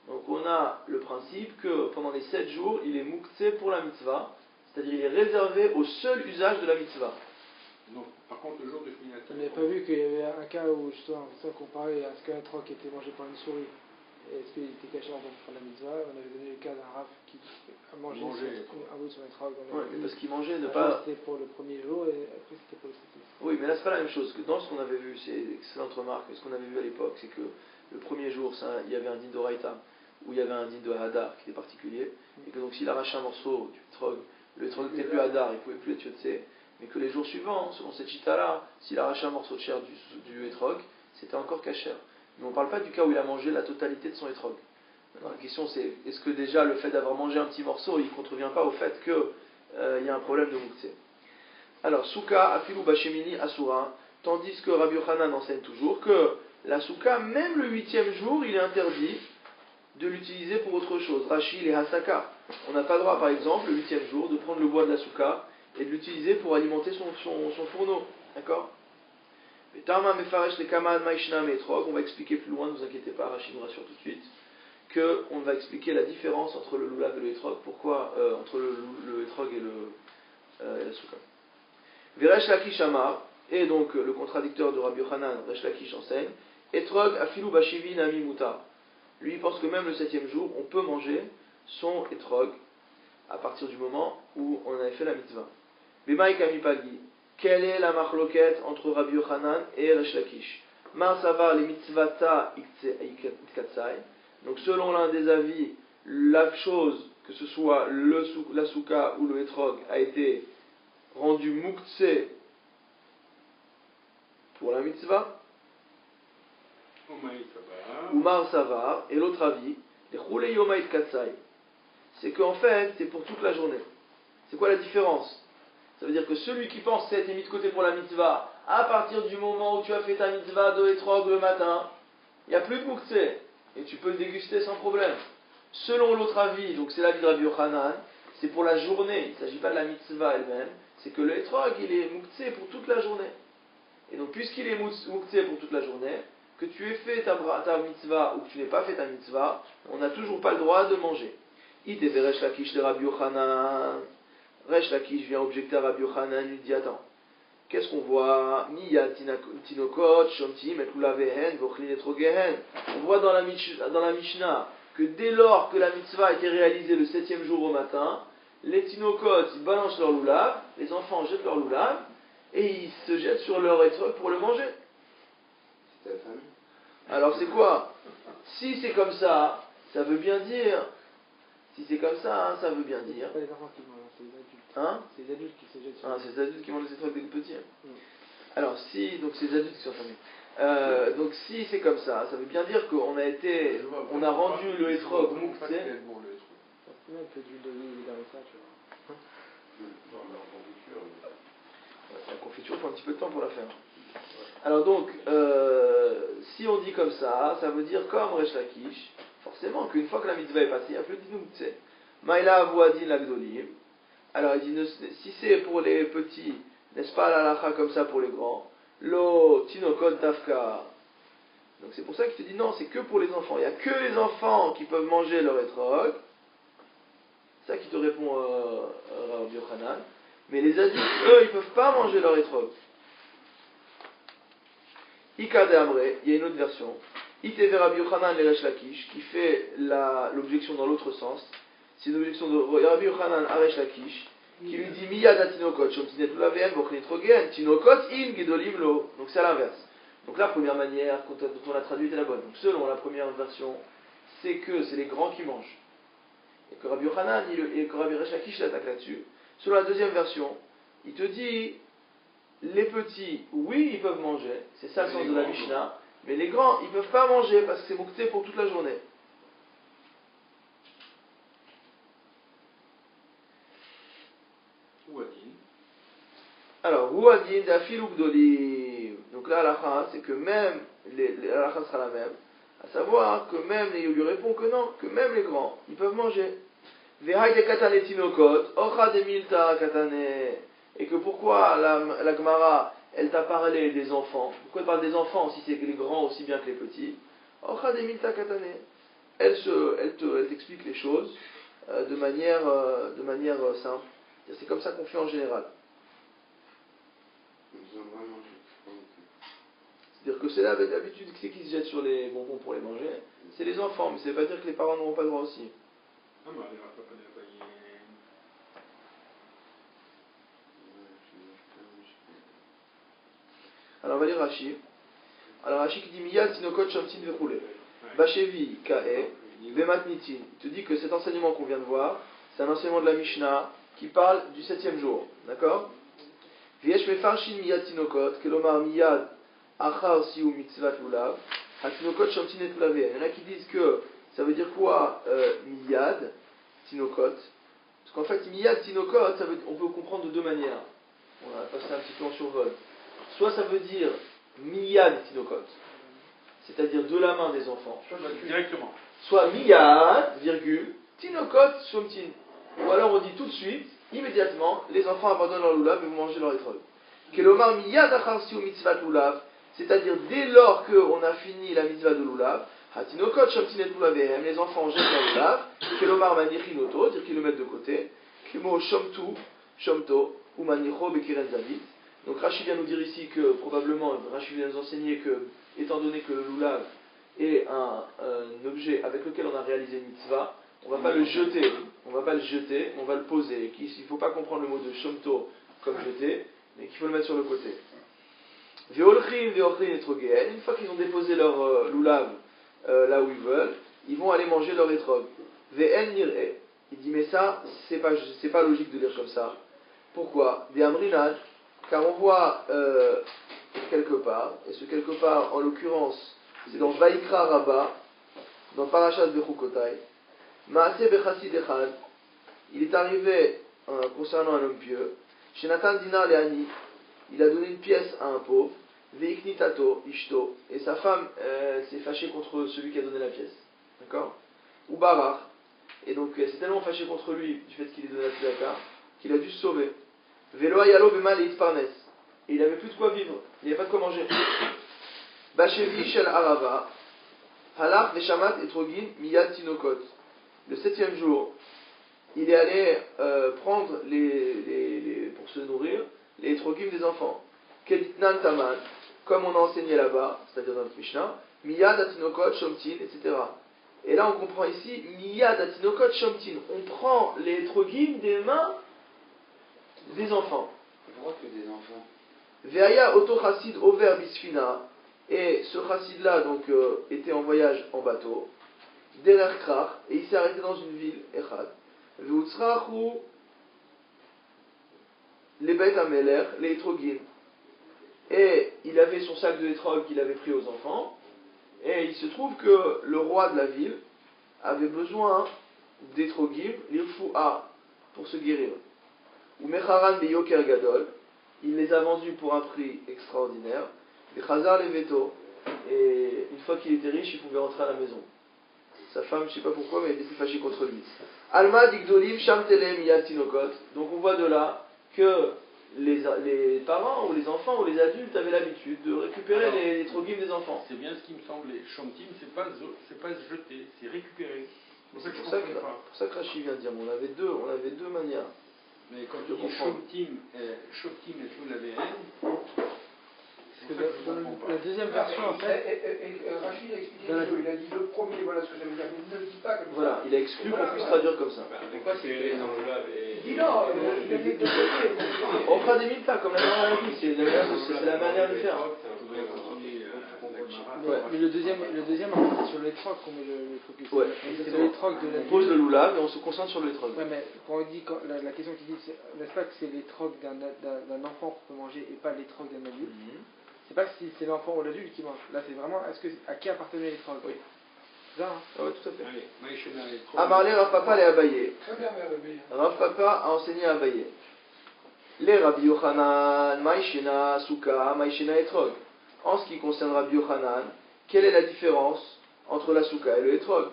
Donc on a le principe que pendant les 7 jours, il est muktzeh pour la mitzvah, c'est-à-dire il est réservé au seul usage de la mitzvah. Non, par contre, le jour de Shmini On n'avait pas vu qu'il y avait un cas où justement, ça comparait à ce qu'un troc était mangé par une souris. Est-ce qu'il était caché avant de faire la mitzvah? On avait donné le cas d'un raf qui a mangé un bout de son étrog. Oui, parce qu'il mangeait ne pas. C'était pour le premier jour et après c'était pour le 7e. Oui, mais là c'est pas la même chose. Que dans ce qu'on avait vu, c'est excellente remarque. Ce qu'on avait vu à l'époque, c'est que le premier jour, il y avait un din d'Oraita, où il y avait un din de Hadar qui était particulier, et que donc s'il arrachait un morceau du trog, le trog n'était plus Hadar, il ne pouvait plus être Yotse, mais que les jours suivants, selon cette chita-là, s'il arrachait un morceau de chair du étrog, c'était encore kasher. Mais on ne parle pas du cas où il a mangé la totalité de son étrog. La question c'est, est-ce que déjà le fait d'avoir mangé un petit morceau, il ne contrevient pas au fait qu'il y a un problème de muktzeh? Alors, souka, afilu bashemini, asura, tandis que Rabbi Yochanan enseigne toujours que la souka, même le 8e jour, il est interdit de l'utiliser pour autre chose. Rashi, les hasaka. On n'a pas le droit, par exemple, le 8e jour, de prendre le bois de la souka et de l'utiliser pour alimenter son fourneau. D'accord? On va expliquer plus loin, ne vous inquiétez pas, Rashi nous rassure tout de suite, qu'on va expliquer la différence entre le lulav et le etrog, pourquoi entre le etrog et la souka. Veresh Lakish Amar, et donc le contradicteur de Rabbi Yochanan, Resh Lakish enseigne, etrog afilu bashivi nami mutar. Lui il pense que même le 7e jour, on peut manger son etrog à partir du moment où on avait fait la mitzvah. Bemaï kamipagi. Quelle est la marloquette entre Rabbi Yochanan et Resh Lakish? Mar savar les mitzvata itkatsai. Donc selon l'un des avis, la chose, que ce soit la souka ou le etrog, a été rendu muktzeh pour la mitzvah. Umar savar. Et l'autre avis, les choulei yoma itkatsai. C'est qu'en fait, c'est pour toute la journée. C'est quoi la différence? Ça veut dire que celui qui pense que ça a été mis de côté pour la mitzvah, à partir du moment où tu as fait ta mitzvah de etrog le matin, il n'y a plus de muktzeh, et tu peux le déguster sans problème. Selon l'autre avis, donc c'est l'avis de Rabbi Yochanan, c'est pour la journée, il ne s'agit pas de la mitzvah elle-même, c'est que le etrog, il est mouktsé pour toute la journée. Et donc, puisqu'il est mouktsé pour toute la journée, que tu aies fait ta mitzvah ou que tu n'aies pas fait ta mitzvah, on n'a toujours pas le droit de manger. Ite Resh Lakish le Rabbi Yochanan. Resh Lakish vient objecter à Rabbi Yochanan, il dit attends, qu'est-ce qu'on voit? Tinokot, Shomtim, et Kulavehen, Vochlin et Trogehen. On voit dans la Mishnah que dès lors que la mitzvah a été réalisée le 7e jour au matin, les Tinokot, ils balancent leur loulav, les enfants jettent leur loulav, et ils se jettent sur leur étrog pour le manger. C'est ta famille. Alors c'est quoi? Si c'est comme ça, ça veut bien dire. Si c'est comme ça, hein, ça veut bien dire. C'est pas les enfants qui mangent, c'est les adultes. Hein? C'est les adultes qui se jettent sur Ah, c'est les adultes qui mangent les étrogues dès le petit. Mm. Alors si, donc c'est les adultes qui sont fermés. Donc si c'est comme ça veut bien dire qu'on a été, on a rendu le étrog mouktsé. Même que d'huile d'olive dans ça, tu vois. La confiture, il faut un petit peu de temps pour la faire. Alors donc, si on dit comme ça veut dire comme Resh Lakish, forcément qu'une fois que la mitzvah est passée, il n'y a plus de mouktsé. Maïla avoadin l'agdolim. Alors il dit, si c'est pour les petits, n'est-ce pas la halakha comme ça pour les grands? Lo tinokot dafka. Donc c'est pour ça qu'il te dit non, c'est que pour les enfants. Il n'y a que les enfants qui peuvent manger leur etrog. C'est ça qui te répond Rabbi Yochanan. Mais les adultes, eux, ils ne peuvent pas manger leur etrog. Ika de Amré, il y a une autre version. Iteve Rabbi Yochanan le Resh Lakish, qui fait l'objection dans l'autre sens. C'est une objection de Rabbi Yochanan à Resh Lakish, qui lui dit Miyad atinokot, shomtinet ulaven, bochnit rogen, tinokot in gedolim lo. Donc c'est à l'inverse. Donc la première manière dont on a traduit est la bonne. Donc selon la première version, c'est que c'est les grands qui mangent. Et que Rabbi Yochanan et que Rabbi Resh Lakish l'attaque là-dessus. Selon la deuxième version, il te dit les petits, oui, ils peuvent manger, c'est ça le sens de la Mishnah, mais les grands, ils ne peuvent pas manger parce que c'est moukté pour toute la journée. Alors, Ouadin d'Afil Ugdolim. Donc là, l'alakha, c'est que même, l'alakha sera la même, à savoir que même, il lui répond que non, que même les grands, ils peuvent manger. Vehaï de katane tinokot, ocha de milta katane. Et que pourquoi la Gemara, elle t'a parlé des enfants? Pourquoi elle parle des enfants si c'est les grands aussi bien que les petits? Ocha de milta katane. Elle t'explique les choses de manière simple. C'est comme ça qu'on fait en général. C'est-à-dire que c'est là, avec l'habitude, c'est qui se jette sur les bonbons pour les manger? C'est les enfants, mais ça ne veut pas dire que les parents n'auront pas le droit aussi. Alors on va lire Rashi. Alors Rashi qui dit Miyad Tinokot Shamtin Vechule. Bachevi Kae Vematnitin. Il te dit que cet enseignement qu'on vient de voir, c'est un enseignement de la Mishnah qui parle du 7e jour. D'accord? Viesh Mefarshin Miyad Tinokot, Kelomar Miyad Achar Siu Mitzvat Lulav, Hatinokot Shamtin et Lulav. Il y en a qui disent que ça veut dire quoi Miyad Tinokot? Parce qu'en fait, Miyad Tinokot, on peut comprendre de deux manières. On a passé un petit peu en survol. Soit ça veut dire Miyad Tinokot, c'est-à-dire de la main des enfants. Directement. Soit Miyad, virgule, Tinokot Shomtin. Ou alors on dit tout de suite, immédiatement, les enfants abandonnent leur lulav et vont manger leur étrog. Kelomar Miyad Achar Siu Mitzvat Lulav, c'est-à-dire dès lors qu'on a fini la mitzvah de lulav, Hatinokot Shomtin et Lulavehem, les enfants jettent leur lulav, Kelomar Manichinoto, dire qu'ils le mettent de côté, Kemo Shomtu, Shomto, ou Manicho Bekiren Zavit. Donc Rashi vient nous dire ici que, probablement, Rashi vient nous enseigner que, étant donné que le lulav est un objet avec lequel on a réalisé une mitzvah, on ne va pas le jeter, on va le poser. Il ne faut pas comprendre le mot de shomto comme jeter, mais qu'il faut le mettre sur le côté. Une fois qu'ils ont déposé leur lulav là où ils veulent, ils vont aller manger leur etrog. Il dit mais ça, c'est pas logique de lire comme ça. Pourquoi? Des amrinad, car on voit quelque part, et ce quelque part en l'occurrence, c'est dans Vaikra Rabba, dans Parashat Bechukotai, Maaseh Bechassid Echad, il est arrivé concernant un homme pieux, chez Nathan Dinar Leani, il a donné une pièce à un pauvre, Veiknitato Ishto, et sa femme s'est fâchée contre celui qui a donné la pièce. D'accord? Ou Barach, Et donc elle s'est tellement fâchée contre lui du fait qu'il ait donné la tzedaka qu'il a dû se sauver. Velo ayalo bemal et itparnes. Et il n'avait plus de quoi vivre, il n'y avait pas de quoi manger. Bashevi shel arava, halach veshamat etrogin miyad tinokot. Le 7e jour, il est allé prendre pour se nourrir les etrogim des enfants. Keditnan taman, comme on a enseigné là-bas, c'est-à-dire dans notre Mishnah, miyad atinokot shomtin, etc. Et là on comprend ici, miyad atinokot shomtin. On prend les etrogim des mains des enfants. Pourquoi que des enfants? Veaya auto chassid over bisfina. Et ce chassid-là donc était en voyage en bateau. Derer krach, et il s'est arrêté dans une ville, Echad. Veutzrachu les bêtes à Meler, les etrogim. Et il avait son sac de etrog qu'il avait pris aux enfants. Et il se trouve que le roi de la ville avait besoin d'etrogim, l'irfou'a, pour se guérir. Ou mecharan beyoker gadol, il les a vendus pour un prix extraordinaire. Les chazar les veto, et une fois qu'il était riche, il pouvait rentrer à la maison. Sa femme, je ne sais pas pourquoi, mais elle était fâchée contre lui. Alma digdolim sham telem yad tinokot. Donc on voit de là que les parents ou les enfants ou les adultes avaient l'habitude de récupérer les trogim des enfants. C'est bien ce qui me semblait. Shomtim, c'est pas se jeter, c'est récupérer. C'est pour ça que Rashi vient de dire, on avait deux manières. Mais quand tu dis Shomtim et tout l'AVN, la deuxième version, en fait. Rachid a expliqué une chose, il a dit le premier, voilà ce que ça veut dire, mais ne le dis pas comme ça. Voilà, il a exclu qu'on puisse traduire comme ça. Pourquoi c'est les enveloppes et... Dis non, il a dit de On fera des miltas comme la dernière fois, c'est la manière de faire. Ouais, mais le deuxième en fait, c'est sur l'étrog qu'on met le focus. Ouais, C'est l'étrog de la on pose le loulav et on se concentre sur l'étrog. Ouais, mais quand on dit, la question qui dit, n'est-ce pas que c'est l'étrog d'un enfant qu'on peut manger et pas l'étrog d'un adulte? C'est pas si c'est l'enfant ou l'adulte qui mange. Là, c'est vraiment, à qui appartenait l'étrog? Oui. C'est ça, hein? Ah ouais, tout à fait. Ah, Amarlé Rav Papa les Abaye. Très bien, mais Rabbi. Rav Papa a enseigné à Abaye. Les Rabbi Yochanan, Maïshena, Souka, Maïshena etrog. En ce qui concerne Rabbi Yochanan, quelle est la différence entre la Souka et le etrog?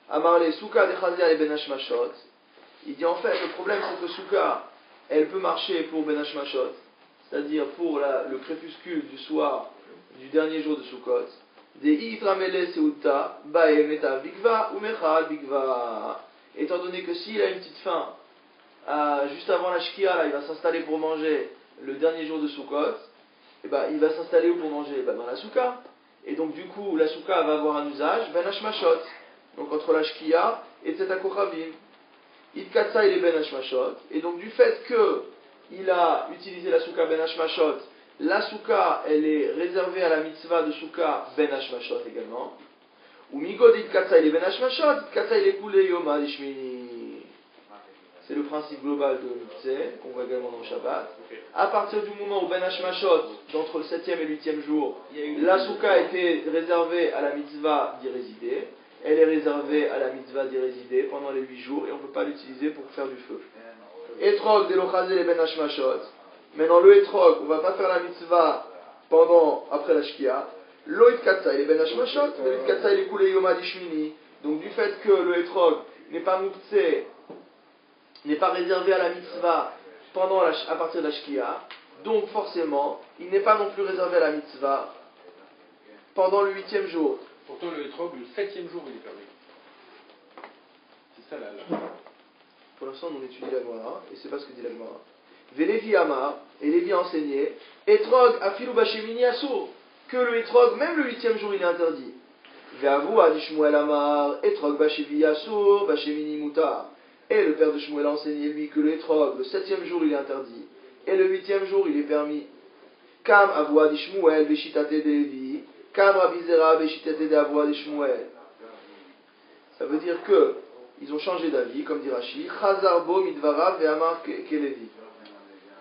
Amarlé Souka de Chazia et Ben Hashmashot. Il dit en fait, le problème c'est que Souka, elle peut marcher pour Ben Hashmashot, c'est-à-dire pour le crépuscule du soir du dernier jour de Sukkot. Des Itramele Seuta, Bae Meta Bigva ou Mechal Bigva. Étant donné que s'il a une petite faim, juste avant la Shkia, là, il va s'installer pour manger le dernier jour de Sukkot, et ben, il va s'installer où pour manger? Dans la Souka. Et donc du coup, la Souka va avoir un usage, Ben Hashmashot. Donc entre la Shkia et Tzeta Kochavim. Itkatsa il est Ben Hashmashot. Et donc du fait que il a utilisé la Souka Ben Hashmashot, la Souka elle est réservée à la mitzvah de Souka Ben Hashmashot également. Ou Migod Itkatsa il est Ben Hashmashot, Itkatsa il est Koulé Yoma Lishmini. C'est le principe global de Mitzvah, qu'on voit également dans le Shabbat. À partir du moment où Ben Hashmashot, d'entre le 7e et le 8e jour, la Souka était réservée à la mitzvah d'y résider. Elle est réservée à la mitzvah d'y résider pendant les 8 jours et on ne peut pas l'utiliser pour faire du feu. Etrog de l'ochazel et ben hashmashot. Maintenant le etrog, on ne va pas faire la mitzvah après la shkia. Lo itkatsa et ben hashmashot, le itkatsa et koulé yoma dishmini. Donc du fait que le etrog n'est pas mouktsé, n'est pas réservé à la mitzvah à partir de la shkia, donc forcément, il n'est pas non plus réservé à la mitzvah pendant le 8e jour. Pourtant, le etrog, le 7e jour, il est permis. C'est ça là. Pour l'instant, on étudie la Gemara, et c'est pas ce que dit la Gemara. Vélévi Amar, et Lévi a enseigné, Etrog afilu bashemini asur, que le etrog, même le 8e jour, il est interdit. Ve'avu adi Shmuel Amar, Etrog bashevi asur, bashemini mutar. Et le père de Shmuel a enseigné, lui, que le etrog, le 7e jour, il est interdit, et le 8e jour, il est permis. Kam avu adi Shmuel, beshitate de Lévi, Kam Rabbi Zera, beshitate de avu adi Shmuel. Ça veut dire que ils ont changé d'avis, comme dit Rashi, Chazarbo midvarav ve'amar kelevi.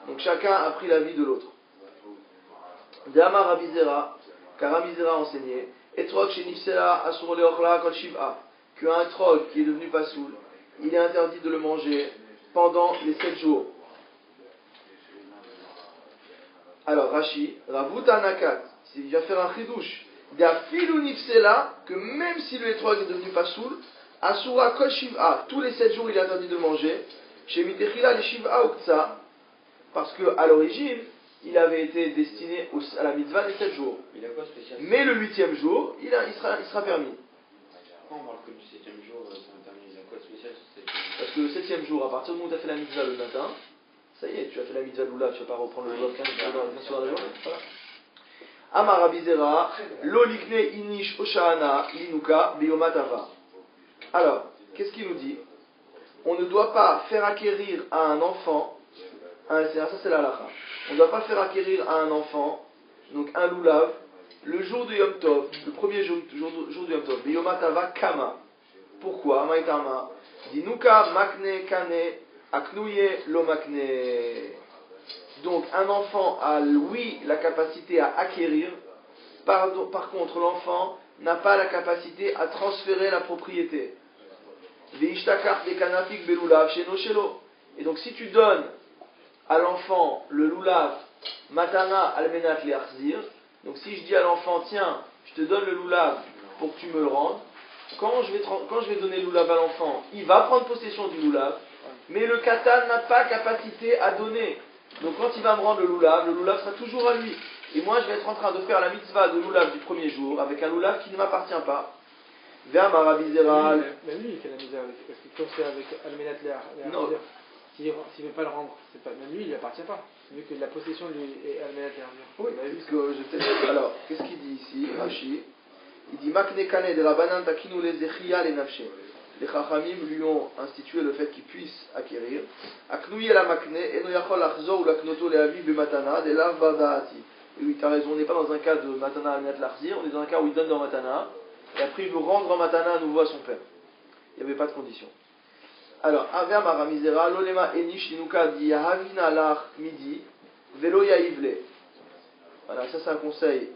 Donc chacun a pris l'avis de l'autre. De'amar Rabbi Zera, car Rabbi Zera a enseigné, Etrog shenifsela asur leochla kol shiv'a, qu'un etrog qui est devenu pasoul, il est interdit de le manger pendant les 7 jours. Alors Rashi, Ravuta nakat, il vient faire un chidouche, d'afilou nifsela, que même si le etrog est devenu pasoul, Asura kol shiv'a, tous les 7 jours il est interdit de manger. Chez Mitechila les shiv'a uktsa, parce qu'à l'origine, il avait été destiné à la mitzvah des 7 jours. Il a quoi spécial? Mais le 8e jour, il sera permis. Pourquoi on parle que du 7e jour, c'est interdit? Il a quoi de spécial ce 7e jour? Parce que le 7e jour, à partir du moment où tu as fait la mitzvah le matin, ça y est, tu as fait la mitzvah de l'oula, tu vas pas reprendre le loulav 15 jours dans la journée. Voilà. Amar Abizera, lo likne inish oshana linuka biomatava. Alors, qu'est-ce qu'il nous dit? On ne doit pas faire acquérir à un enfant, ça c'est la halakha, on ne doit pas faire acquérir à un enfant, donc un loulav, le jour de Yom Tov, le premier jour de Yom Tov, biomatava kama. Pourquoi? Maïtama, dinuka makne kane aknouye lo makne. Donc un enfant a, oui, la capacité à acquérir, par contre l'enfant n'a pas la capacité à transférer la propriété. Et donc si tu donnes à l'enfant le loulav matana almenat le'achzir, donc si je dis à l'enfant tiens, je te donne le loulav pour que tu me le rendes, quand je vais donner le loulav à l'enfant, il va prendre possession du loulav, mais le katan n'a pas capacité à donner. Donc quand il va me rendre le loulav sera toujours à lui. Et moi je vais être en train de faire la mitzvah de loulav du premier jour avec un loulav qui ne m'appartient pas. Vers Marabizera. Même lui il fait la misère, parce que quand c'est avec Almenat Léa, s'il ne veut pas le rendre, c'est pas, même lui il lui appartient pas. Vu que la possession lui est Almenat Léa. Oui, alors, qu'est-ce qu'il dit ici, Rashi? Il dit Makne Kane de Rabanan Takinu les Zechia les Nafshe. Les Chachamim lui ont institué le fait qu'il puisse acquérir. Aknouye la Makne, Eno Yachol Achzo ou Laknoto le Avi Bematana, de Lav Badaati. Et oui, tu as raison, on n'est pas dans un cas de Matana Almenat Lachzir, on est dans un cas où il donne dans Matana, et après il veut rendre en Matana à nouveau à son père. Il n'y avait pas de condition. Alors, Aver Maramizera, Lolema Enish Inuka di Yahavina Lach Midi, Velo Yaivle. Voilà, ça c'est un conseil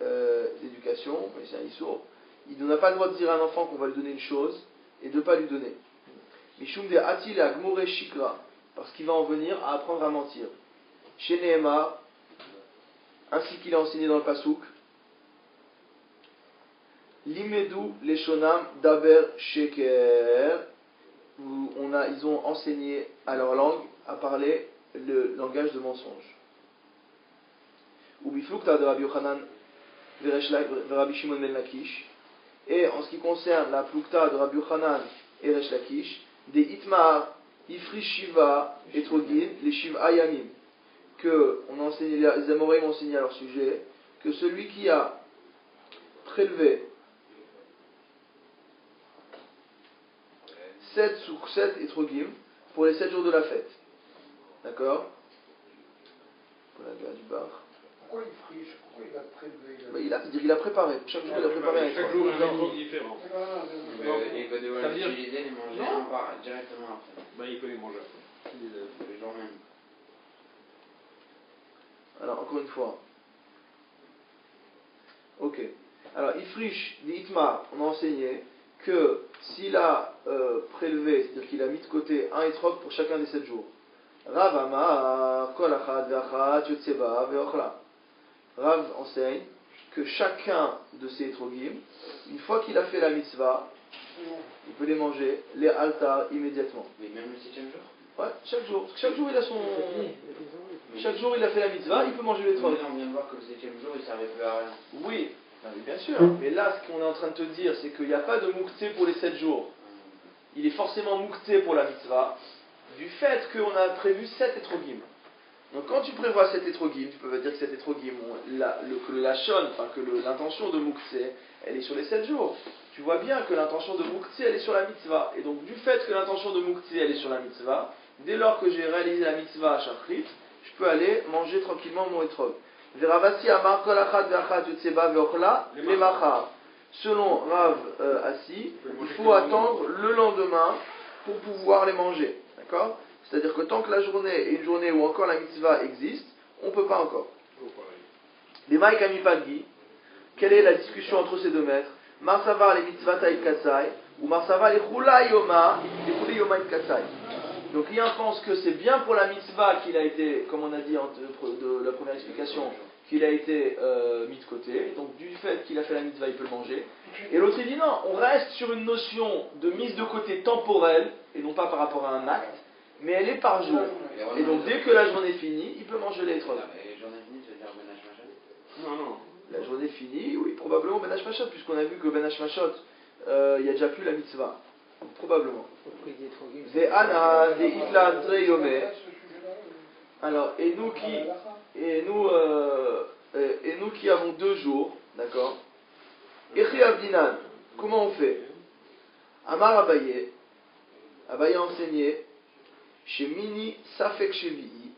d'éducation, mais c'est un issour. Il n'a pas le droit de dire à un enfant qu'on va lui donner une chose et de ne pas lui donner. Mishum de Atil Agmore Shikra, parce qu'il va en venir à apprendre à mentir. Chez Nehemar, ainsi qu'il a enseigné dans le Pasouk, Limedu Leshonam Daber Sheker, ils ont enseigné à leur langue à parler le langage de mensonge. Ou Biflukta de Rabbi Yochanan Rabbi Shimon ben Lakish. Et en ce qui concerne la Plukta de Rabbi Yochanan et Resh Lakish, des Itmar, Ifri Shiva et Trogin, les Shiva Yamim, que les Amoréim ont enseigné à leur sujet, que celui qui a prélevé 7 sur 7 Etrogim pour les 7 jours de la fête. D'accord? Pour la guerre du bar. Pourquoi il friche? Pourquoi il a prélevé? C'est-à-dire qu'il a préparé. Chaque jour il a préparé un Chaque jour, un menu différent. Il va devoir les utiliser, les manger directement après. Il peut les manger après. Le jour même. Alors, encore une fois. Ok. Alors, Ifrish, d'Itmar, on a enseigné que s'il a prélevé, c'est-à-dire qu'il a mis de côté un étrog pour chacun des 7 jours. Rav Amar, Kol Achad Ve'Achat Yotseba Ve'Ochla. Rav enseigne que chacun de ces étrogim, une fois qu'il a fait la mitzvah, il peut les manger, les altar immédiatement. Mais même le 7e jour? Ouais, chaque jour. Chaque jour il a son. Chaque jour il a fait la mitzvah, il peut manger les étrogim. On vient de voir que le 7e jour il ne servait plus à rien. Oui, bien sûr. Mais là, ce qu'on est en train de te dire, c'est qu'il n'y a pas de mouktsé pour les 7 jours. Il est forcément mouktsé pour la mitzvah, du fait qu'on a prévu 7 étrogim. Donc quand tu prévois 7 étrogim, tu peux dire que 7 étrogim, que l'intention de mouktsé, elle est sur les 7 jours. Tu vois bien que l'intention de mouktsé, elle est sur la mitzvah. Et donc du fait que l'intention de mouktsé, elle est sur la mitzvah, dès lors que j'ai réalisé la mitzvah à Shachrit, je peux aller manger tranquillement mon étrog. Veravasi Amar Kol Achad Ve'Achat Yotseba Ve'Ochla Lemachar. Selon Rav Assi, il faut attendre le lendemain pour pouvoir les manger. D'accord? C'est-à-dire que tant que la journée est une journée où encore la mitzvah existe, on ne peut pas encore. Les Maïk Amipagi, quelle est la discussion entre ces deux maîtres? Marsavar les mitzvah taït katsai, ou Marsavar les chula yoma it katsai. Donc l'un pense que c'est bien pour la mitzvah qu'il a été, comme on a dit de la première explication, qu'il a été mis de côté, donc du fait qu'il a fait la mitzvah, il peut le manger. Et l'autre il dit non, on reste sur une notion de mise de côté temporelle, et non pas par rapport à un acte, mais elle est par jour. Et donc dès que la journée finit, il peut manger les étreuves. Et la journée finie, tu veux dire Ben Hashmashot? Non, non. La journée finie, oui, probablement Ben Hashmashot, puisqu'on a vu que Ben Hashmashot, il n'y a déjà plus la mitzvah. Probablement. Ve'ana, ve'itlan treyomeh. Alors, et nous qui avons 2 jours, d'accord. Echi Abdinan, comment on fait? Amar Abaye a enseigné chez Mini Safek Shevi'i,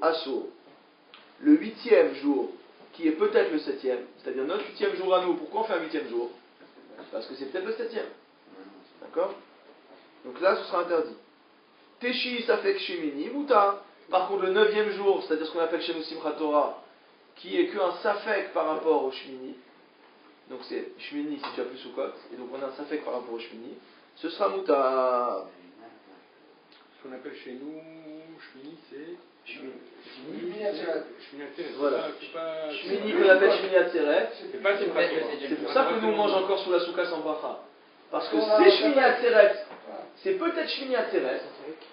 Asso, le 8e jour, qui est peut-être le 7e, c'est-à-dire notre 8e jour à nous. Pourquoi on fait un 8e jour? Parce que c'est peut-être le 7e. D'accord? Donc là, ce sera interdit. Teshi Safek Shemini, Mouta. Par contre, le 9e jour, c'est-à-dire ce qu'on appelle chez nous Simchat Torah, qui est qu'un Safek par rapport au Shmini. Donc c'est Shmini, c'est déjà plus Sukkot. Et donc on a un Safek par rapport au Shmini. Ce sera Mouta. Ce qu'on appelle chez nous, Shmini, c'est. Shmini Atzeret. Voilà. Shmini qu'on appelle Shmini Atzeret. C'est pas Simchat Torah. C'est pour ça que nous on mange encore sous la Soukha sans bracha. Parce que c'est Shmini Atzeret. C'est peut-être Shmini Atzeret.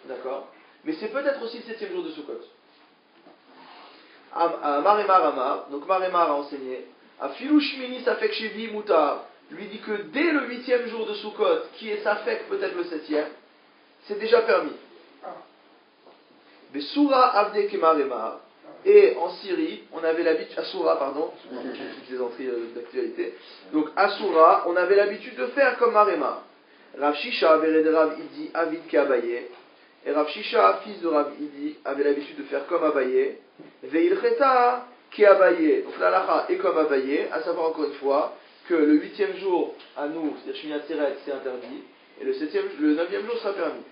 D'accord? Mais c'est peut-être aussi le 7e jour de Sukkot. Maremar Amar, donc Maremar a enseigné, à Filou Shmini Safek Shevi Mutar, lui dit que dès le 8e jour de Sukkot, qui est Safek peut-être le 7e, c'est déjà permis. Besura Avde Kemaremar, et en Syrie, on avait l'habitude, Asura, pardon, toutes les entrées d'actualité, donc Asura, on avait l'habitude de faire comme Maremar. Rav Shisha, Bered Rav Idi, Avid Keabaye. Et Rav Shisha, fils de Rav Idi, avait l'habitude de faire comme Abaye. Veilcheta ki Abaye. Donc la lacha est comme Abaye, à savoir encore une fois que le 8e jour à nous, c'est-à-dire Shmini Atzeret, c'est interdit, et le 9e jour sera permis.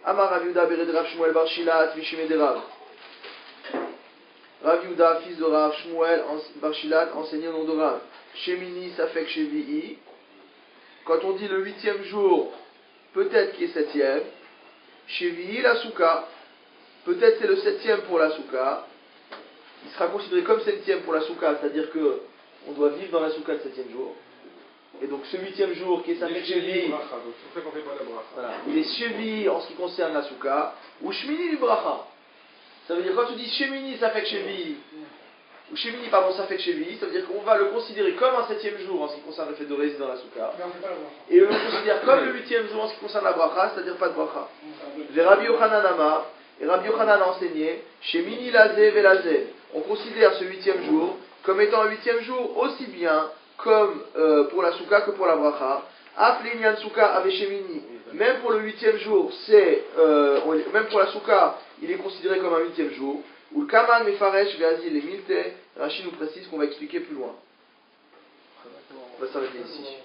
Amar Rav Yuda Bered Rav Shmuel Bar Shilat Mishime de Rav. Rav Yuda, fils de Rav Shmuel Bar Shilat, enseigné au nom de Rav. Shemini Safek Shevi'i. Quand on dit le 8e jour, peut-être qu'il est 7e. Shevi'i la Souka, peut-être c'est le 7e pour la Souka, il sera considéré comme 7e pour la Souka, c'est-à-dire que on doit vivre dans la Souka le 7e jour. Et donc ce 8e jour qui est Safek Shevi'i, voilà, il est Shevi'i en ce qui concerne la Souka, ou Shmini li Bracha. Ça veut dire quand tu dis Shemini Safek Shevi'i, ou Shemini pardon Safek Shevi'i, ça veut dire qu'on va le considérer comme un 7e jour en ce qui concerne le fait de résider dans la Souka. Et on le considère comme le 8e jour en ce qui concerne la Bracha, c'est-à-dire pas de Bracha. Rabbi Yochanan Amar, et Rabbi Yochanan a enseigné, Shemini Lazé Velazé, on considère ce 8e jour comme étant un 8e jour aussi bien comme pour la Souka que pour la Bracha. Appelé Nyan Souka avec Shemini, même pour le 8e jour, même pour la Souka, il est considéré comme un 8e jour. Ou le Kaman Mefaresh Veazil et Milte, Rachid nous précise qu'on va expliquer plus loin. On va s'arrêter ici.